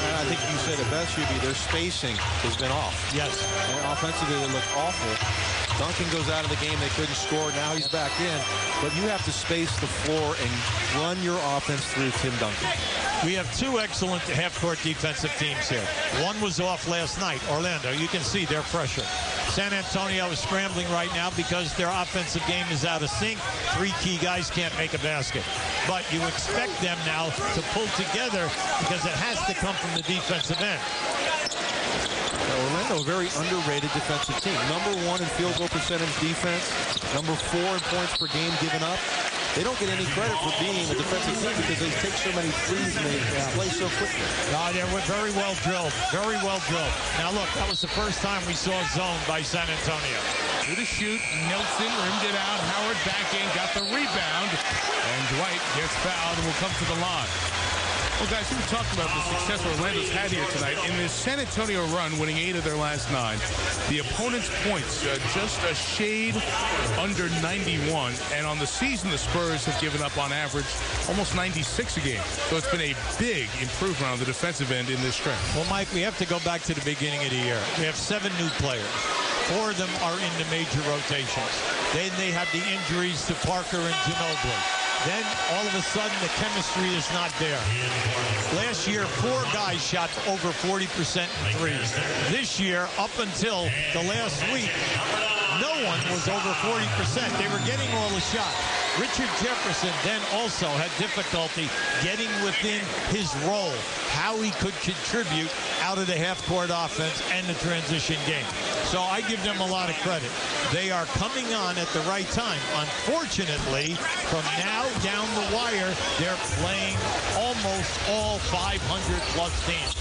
Speaker 3: And I think you said it best, Hubie. Their spacing has been off.
Speaker 2: Yes.
Speaker 3: And offensively, they look awful. Duncan goes out of the game. They couldn't score. Now he's back in. But you have to space the floor and run your offense through Tim Duncan.
Speaker 2: We have 2 excellent half-court defensive teams here. One was off last night, Orlando. You can see their pressure. San Antonio is scrambling right now because their offensive game is out of sync. 3 key guys can't make a basket. But you expect them now to pull together because it has to come from the defensive end.
Speaker 3: Orlando, a very underrated defensive team. Number 1 in field goal percentage defense. Number 4 in points per game given up. They don't get any credit for being a defensive team because they take so many threes and they play so quickly.
Speaker 2: They were very well drilled. Very well drilled. Now, look, that was the first time we saw zone by San Antonio.
Speaker 1: To the shoot, Nelson rimmed it out. Howard back in, got the rebound. And Dwight gets fouled and will come to the line. Well, guys, we were talking about the success Orlando's had here tonight. In this San Antonio run, winning 8 of their last 9, the opponent's points just a shade under 91. And on the season, the Spurs have given up, on average, almost 96 a game. So it's been a big improvement on the defensive end in this stretch.
Speaker 2: Well, Mike, we have to go back to the beginning of the year. We have 7 new players. 4 of them are in the major rotations. Then they have the injuries to Parker and Ginobili. Then, all of a sudden, the chemistry is not there. Last year, 4 guys shot over 40% threes. This year, up until the last week, no one was over 40%. They were getting all the shots. Richard Jefferson then also had difficulty getting within his role, how he could contribute out of the half-court offense and the transition game. So I give them a lot of credit. they are coming on at the right time. Unfortunately, from now down the wire, they're playing almost all 500-plus teams.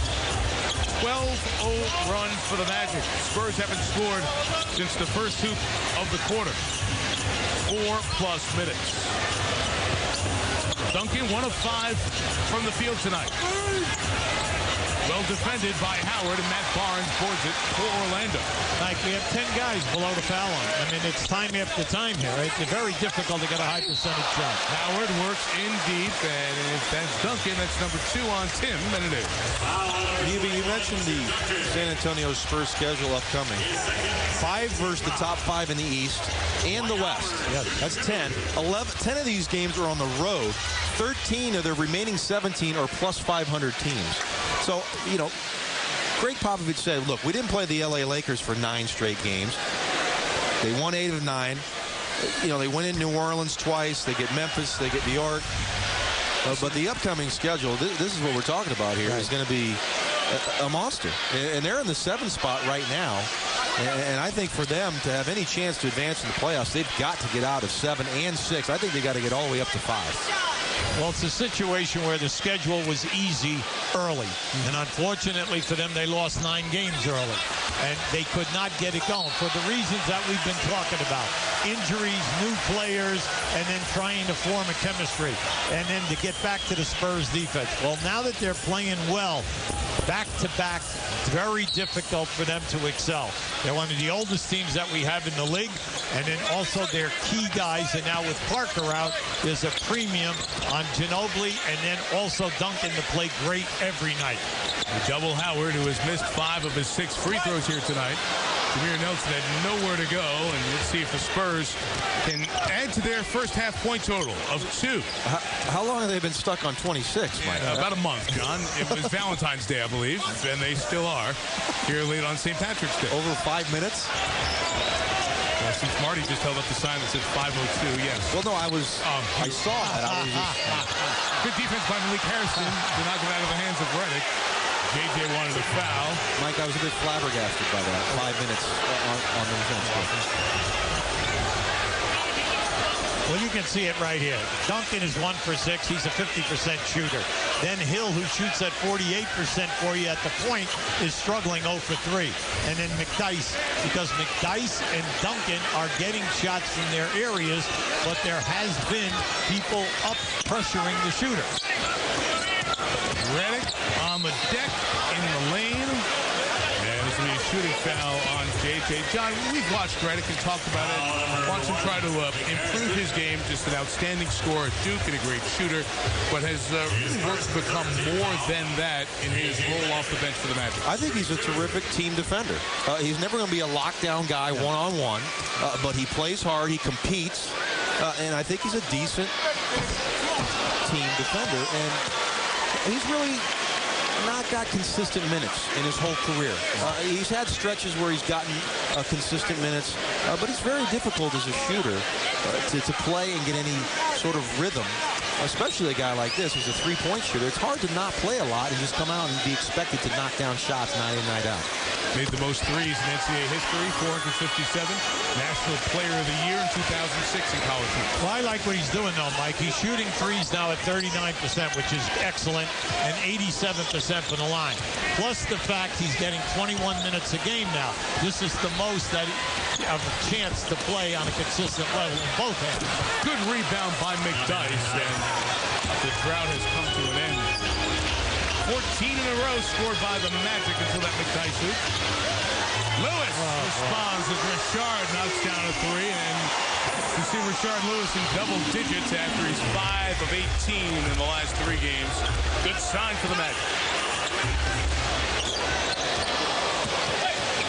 Speaker 1: 12-0 run for the Magic. Spurs haven't scored since the first hoop of the quarter. 4+ minutes. Duncan, 1 of 5 from the field tonight. Well defended by Howard, and Matt Barnes boards it for Orlando.
Speaker 2: Like, we have 10 guys below the foul line. I mean, it's time after time here. Right? It's very difficult to get a high percentage shot.
Speaker 1: Howard works in deep, and if that's Duncan, that's number 2 on Tim, and it is.
Speaker 3: You mentioned the San Antonio Spurs schedule upcoming. 5 versus the top 5 in the East and the West.
Speaker 2: Yes.
Speaker 3: That's 10. 10 of these games are on the road. 13 of their remaining 17 are plus 500 teams. So, you know, Greg Popovich said, look, we didn't play the LA Lakers for 9 straight games. They won 8 of 9. You know, they went in New Orleans twice. They get Memphis. They get New York. But the upcoming schedule, this is what we're talking about here, is going to be a monster. And they're in the 7th spot right now. And I think for them to have any chance to advance in the playoffs, they've got to get out of 7 and 6. I think they got to get all the way up to 5.
Speaker 2: Well, it's a situation where the schedule was easy early. And unfortunately for them, they lost 9 games early. And they could not get it going for the reasons that we've been talking about. Injuries, new players, and then trying to form a chemistry. And then to get back to the Spurs defense. Well, now that they're playing well, back-to-back, it's very difficult for them to excel. They're one of the oldest teams that we have in the league. And then also their key guys. And now with Parker out, there's a premium on Ginobili, and then also Duncan to play great every night.
Speaker 1: The double Howard, who has missed 5 of his 6 free throws here tonight. Jameer Nelson had nowhere to go, and let's see if the Spurs can add to their first half point total of 2.
Speaker 3: How long have they been stuck on 26, Mike?
Speaker 1: About a month, John. It was Valentine's Day, I believe, and they still are here late on St. Patrick's Day.
Speaker 3: Over 5 minutes?
Speaker 1: Well, since Marty just held up the sign that said 5:02, yes.
Speaker 3: Well, no, I saw that.
Speaker 1: Good defense by Malik Harrison to knock it out of the hands of Redick. JJ wanted a foul.
Speaker 3: Mike, I was a bit flabbergasted by that. 5 minutes on the defense.
Speaker 2: Well, you can see it right here. Duncan is 1 for 6. He's a 50% shooter. Then Hill, who shoots at 48% for you at the point, is struggling 0 for 3. And then McDyess, because McDyess and Duncan are getting shots from their areas, but there has been people up pressuring the shooter.
Speaker 1: Redick on the deck in the lane. And this will be a shooting foul on JJ. John, we've watched Redick and talked about it. Watched him try to improve his game. Just an outstanding scorer at Duke and a great shooter. But has really worked to become more than that in his role off the bench for the Magic.
Speaker 3: I think he's a terrific team defender. He's never going to be a lockdown guy one-on-one. But he plays hard. He competes. And I think he's a decent team defender. And he's really not got consistent minutes in his whole career. He's had stretches where he's gotten consistent minutes, but it's very difficult as a shooter to play and get any sort of rhythm, especially a guy like this who's a three-point shooter. It's hard to not play a lot and just come out and be expected to knock down shots night in, night out.
Speaker 1: Made the most threes in NCAA history, 457. National Player of the Year in 2006 in college.
Speaker 2: Well, I like what he's doing, though, Mike. He's shooting threes now at 39%, which is excellent, and 87% from the line. Plus the fact he's getting 21 minutes a game now. This is the most that of a chance to play on a consistent level in both ends.
Speaker 1: Good rebound by McDyess, and the drought has come to an end. 14 in a row scored by the Magic until that McDyess hoop. Lewis responds as Richard knocks down a 3, and you see Richard Lewis in double digits after he's 5 of 18 in the last 3 games. Good sign for the Magic.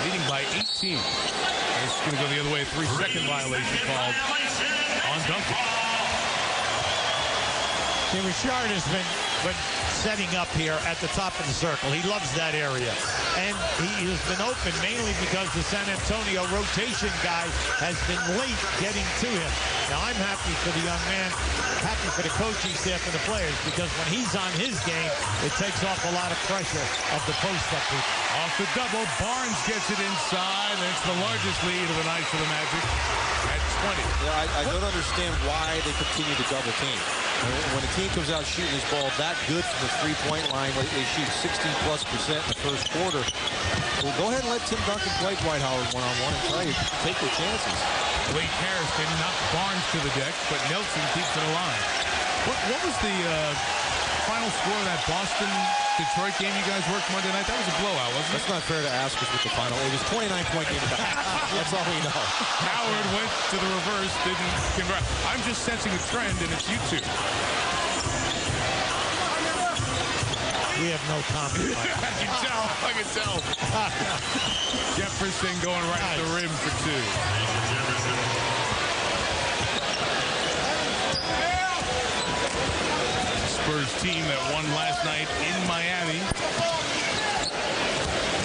Speaker 1: Leading by 18. It's going to go the other way. A 3-second violation called on Duncan.
Speaker 2: See, Richard has been setting up here at the top of the circle. He loves that area. and he has been open mainly because the San Antonio rotation guy has been late getting to him. Now, I'm happy for the young man, happy for the coaching staff and the players, because when he's on his game, it takes off a lot of pressure of the post-up people.
Speaker 1: Off the double, Barnes gets it inside, and it's the largest lead of the night for the Magic at 20.
Speaker 3: Yeah, I don't understand why they continue to double team. When a team comes out shooting this ball that good from the three-point line, they shoot 60+% in the first quarter. Well, go ahead and let Tim Duncan play Dwight Howard one-on-one and try to take your chances.
Speaker 1: Blake Harrison knocked Barnes to the deck, but Nelson keeps it alive. What was the final score of that Boston-Detroit game you guys worked Monday night? That was a blowout, wasn't it?
Speaker 3: That's not fair to ask us what the final. It was 29-point game. That's all we know.
Speaker 1: Howard went to the reverse, didn't convert. I'm just sensing a trend, and it's you two.
Speaker 2: We have no comment.
Speaker 1: I can tell. Jefferson going right at the rim for two. Spurs team that won last night in Miami.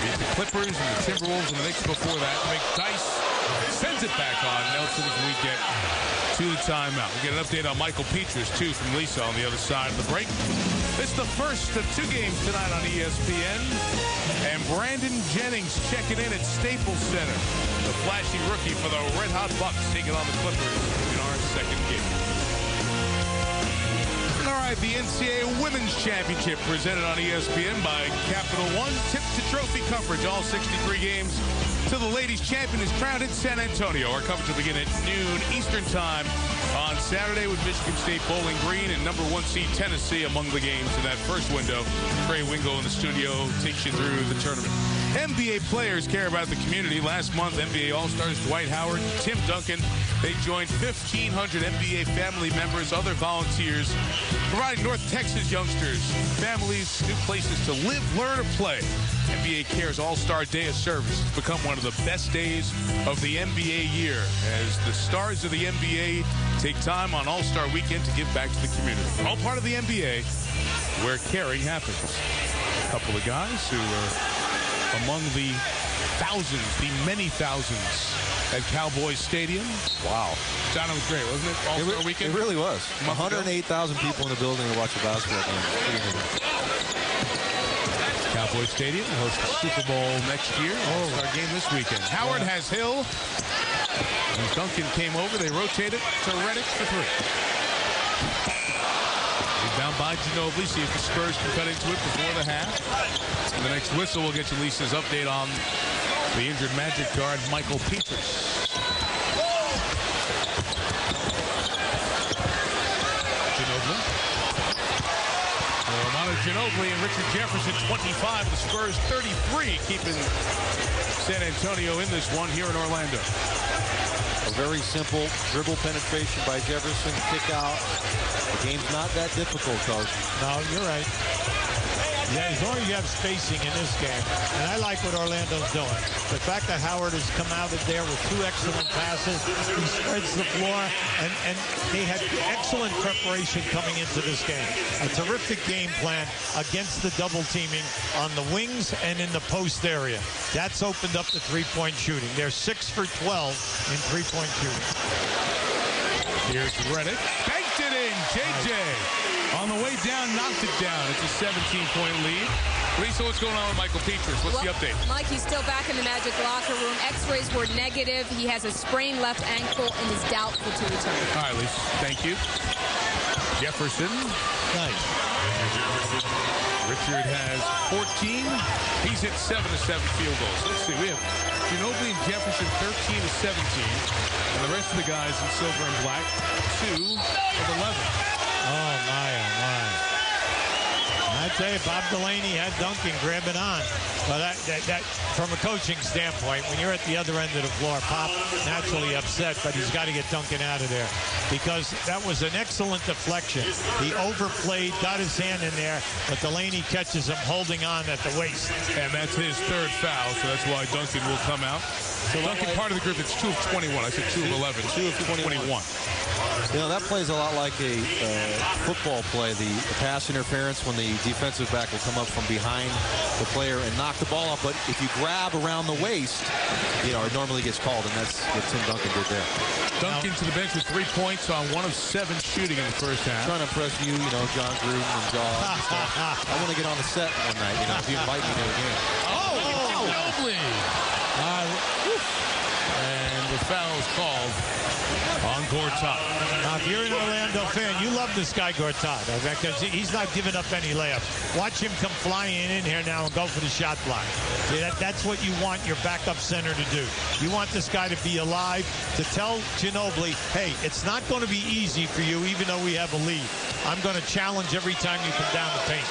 Speaker 1: Beat the Clippers and the Timberwolves and the Knicks before that. McDyess sends it back on Nelson as we get to the timeout. We get an update on Michael Petras, too, from Lisa on the other side of the break. It's the first of two games tonight on ESPN. And Brandon Jennings checking in at Staples Center. The flashy rookie for the Red Hot Bucks taking on the Clippers in our second game. All right, the NCAA Women's Championship presented on ESPN by Capital One. Tip to trophy coverage, all 63 games. To the ladies champion is crowned in San Antonio. Our coverage will begin at noon Eastern time on Saturday with Michigan State Bowling Green and number 1 seed Tennessee among the games in that first window. Trey Wingo in the studio takes you through the tournament. NBA players care about the community. Last month, NBA All-Stars Dwight Howard, Tim Duncan, they joined 1,500 NBA family members, other volunteers, providing North Texas youngsters, families, new places to live, learn, or play. NBA Cares All-Star Day of Service has become one of the best days of the NBA year as the stars of the NBA take time on All-Star Weekend to give back to the community. All part of the NBA where caring happens. A couple of guys who are among the thousands, the many thousands at Cowboys Stadium. Wow. John, it was great, wasn't it? All-Star Weekend?
Speaker 3: It really was. 108,000 people in the building to watch a basketball game.
Speaker 1: Cowboys Stadium hosts the Super Bowl next year. All-Star game this weekend. Howard has Hill. As Duncan came over, they rotated to Redick for three. Rebound by Ginobili. See if the Spurs can cut into it before the half. And the next whistle will get you Lisa's update on the injured Magic guard, Michael Petras. Ginobili. Romano Ginobili and Richard Jefferson, 25. The Spurs, 33, keeping San Antonio in this one here in Orlando.
Speaker 3: A very simple dribble penetration by Jefferson, kick out. The game's not that difficult, Coach.
Speaker 2: No, you're right. Yeah, as long as you have spacing in this game, and I like what Orlando's doing. The fact that Howard has come out of there with two excellent passes, he spreads the floor, and they had excellent preparation coming into this game. A terrific game plan against the double teaming on the wings and in the post area. That's opened up the three-point shooting. They're 6 for 12 in three-point shooting.
Speaker 1: Here's Redick. Banked it in. JJ. On the way down, knocked it down. It's a 17-point lead. Lisa, what's going on with Michael Petras? What's the update?
Speaker 4: Mike, he's still back in the Magic locker room. X-rays were negative. He has a sprained left ankle and is doubtful to return.
Speaker 1: All right, Lisa. Thank you. Jefferson.
Speaker 2: Nice.
Speaker 1: Richard has 14. He's hit 7 of 7 field goals. Let's see. We have Ginobili and Jefferson 13 of 17. And the rest of the guys in silver and black, 2 of 11.
Speaker 2: Oh, my, oh, my. I tell you, Bob Delaney had Duncan grabbing on. But that, from a coaching standpoint, when you're at the other end of the floor, Pop naturally upset, but he's got to get Duncan out of there because that was an excellent deflection. He overplayed, got his hand in there, but Delaney catches him holding on at the waist.
Speaker 1: And that's his third foul, so that's why Duncan will come out. So Duncan, part of the group, it's 2 of 21. I said 2 of 11.
Speaker 3: 2 of 21. You know, that plays a lot like a football play, the pass interference when the defensive back will come up from behind the player and knock the ball up. But if you grab around the waist, you know, it normally gets called, and that's what Tim Duncan did there.
Speaker 1: Duncan to the bench with 3 points on 1 of 7 shooting in the first half.
Speaker 3: Trying to impress you, you know, John Gruden and Jaws and stuff. I want to get on the set one night, you know, if you invite me to a game.
Speaker 1: Ginobili. And the foul is called on Gortat.
Speaker 2: Now, if you're an Orlando fan, you love this guy Gortat, because he's not giving up any layups. Watch him come flying in here now and go for the shot block. See, that's what you want your backup center to do. You want this guy to be alive, to tell Ginobili, hey, it's not going to be easy for you, even though we have a lead. I'm going to challenge every time you come down the paint.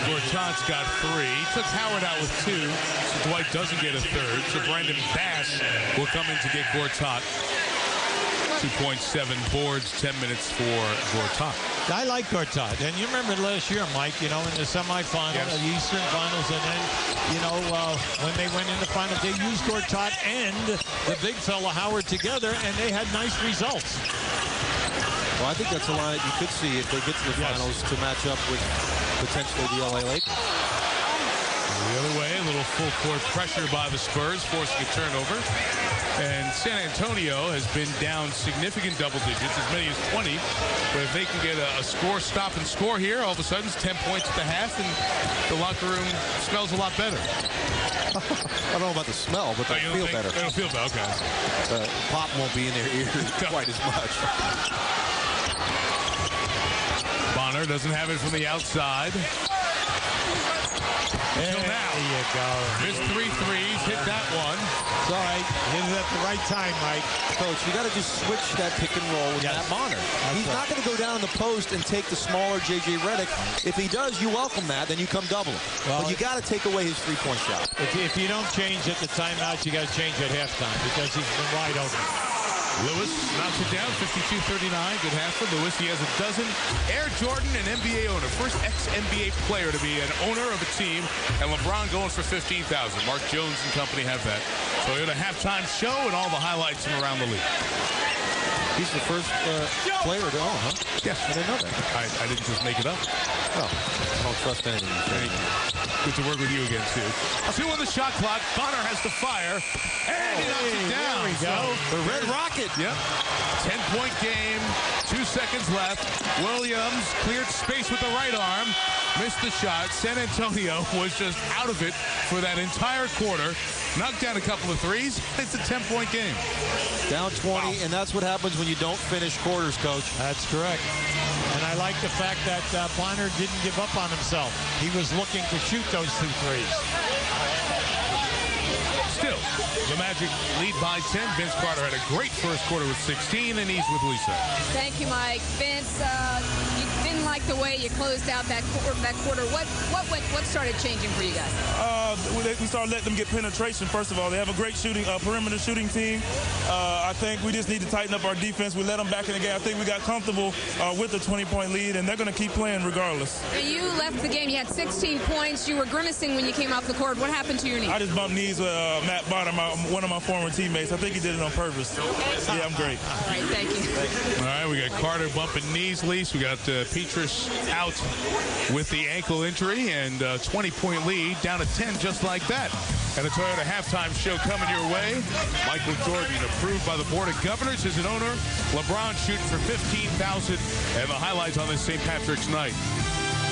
Speaker 1: Gortat's got 3. He took Howard out with 2, so Dwight doesn't get a third. So Brandon Bass will come in to get Gortat. 2.7 boards, 10 minutes for Gortat.
Speaker 2: I like Gortat. And you remember last year, Mike, you know, in the semifinals,
Speaker 1: yes,
Speaker 2: the Eastern Finals, and then, you know, when they went in the finals, they used Gortat and the big fella Howard together, and they had nice results.
Speaker 3: Well, I think that's a line that you could see if they get to the finals to match up with potentially the LA Lakers.
Speaker 1: The other way, a little full court pressure by the Spurs, forcing a turnover. And San Antonio has been down significant double digits, as many as 20. But if they can get a score, stop and score here, all of a sudden it's 10 points at the half, and the locker room smells a lot better.
Speaker 3: I don't know about the smell, but they'll feel better.
Speaker 1: It'll feel better, okay.
Speaker 3: Pop won't be in their ears quite as much.
Speaker 1: Bonner doesn't have it from the outside. Until now.
Speaker 2: There you go.
Speaker 1: Missed 3 threes, hit that one.
Speaker 2: It's all right. Hit it at the right time, Mike.
Speaker 3: Coach, you got to just switch that pick and roll with Matt Bonner. He's not going to go down in the post and take the smaller J.J. Redick. If he does, you welcome that, then you come double him. Well, but you got to take away his three-point shot.
Speaker 2: If you don't change at the timeout, you got to change at halftime because he's been wide open.
Speaker 1: Lewis knocks it down, 52-39. Good half for Lewis. He has a dozen. Air Jordan, an NBA owner. First ex-NBA player to be an owner of a team. And LeBron going for $15,000. Mark Jones and company have that. So we had a halftime show and all the highlights from around the league.
Speaker 3: He's the first player to own, huh?
Speaker 1: Yes.
Speaker 3: I didn't know that.
Speaker 1: I didn't just make it up.
Speaker 3: Oh, I don't trust anything you say.
Speaker 1: Good to work with you again, Stu. A 2 on the shot clock. Bonner has to fire. And he knocks it down.
Speaker 2: There we go.
Speaker 3: The Red Rocket.
Speaker 1: Yep. 10-point game. 2 seconds left. Williams cleared space with the right arm. Missed the shot. San Antonio was just out of it for that entire quarter. Knocked down a couple of threes. It's a 10-point game.
Speaker 3: Down 20, and that's what happens when you don't finish quarters, Coach.
Speaker 2: That's correct. And I like the fact that Bonner didn't give up on himself. He was looking to shoot those 2 threes.
Speaker 1: Still, the Magic lead by 10. Vince Carter had a great first quarter with 16, and he's with Lisa.
Speaker 4: Thank you, Mike. Vince, you didn't like the way you closed out that quarter. What started changing for you guys?
Speaker 8: We started letting them get penetration, first of all. They have a great perimeter shooting team. I think we just need to tighten up our defense. We let them back in the game. I think we got comfortable with the 20-point lead, and they're going to keep playing regardless.
Speaker 4: Now, you left the game. You had 16 points. You were grimacing when you came off the court. What happened to your knee?
Speaker 8: I just bumped knees with Matt Bonner, one of my former teammates. I think he did it on purpose. Yeah, I'm great.
Speaker 4: All right, thank you.
Speaker 1: All right, we got Carter bumping knees, Lise. We got Petrus out with the ankle injury, and 20-point lead down to 10 just like that. And a Toyota halftime show coming your way. Michael Jordan, approved by the Board of Governors as an owner. LeBron shooting for $15,000, and the highlights on this St. Patrick's night.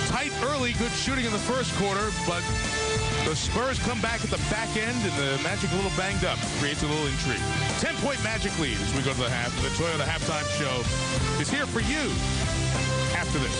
Speaker 1: Tight early, good shooting in the first quarter, but the Spurs come back at the back end, and the Magic a little banged up. Creates a little intrigue. 10-point Magic lead as we go to the half. The Toyota halftime show is here for you after this.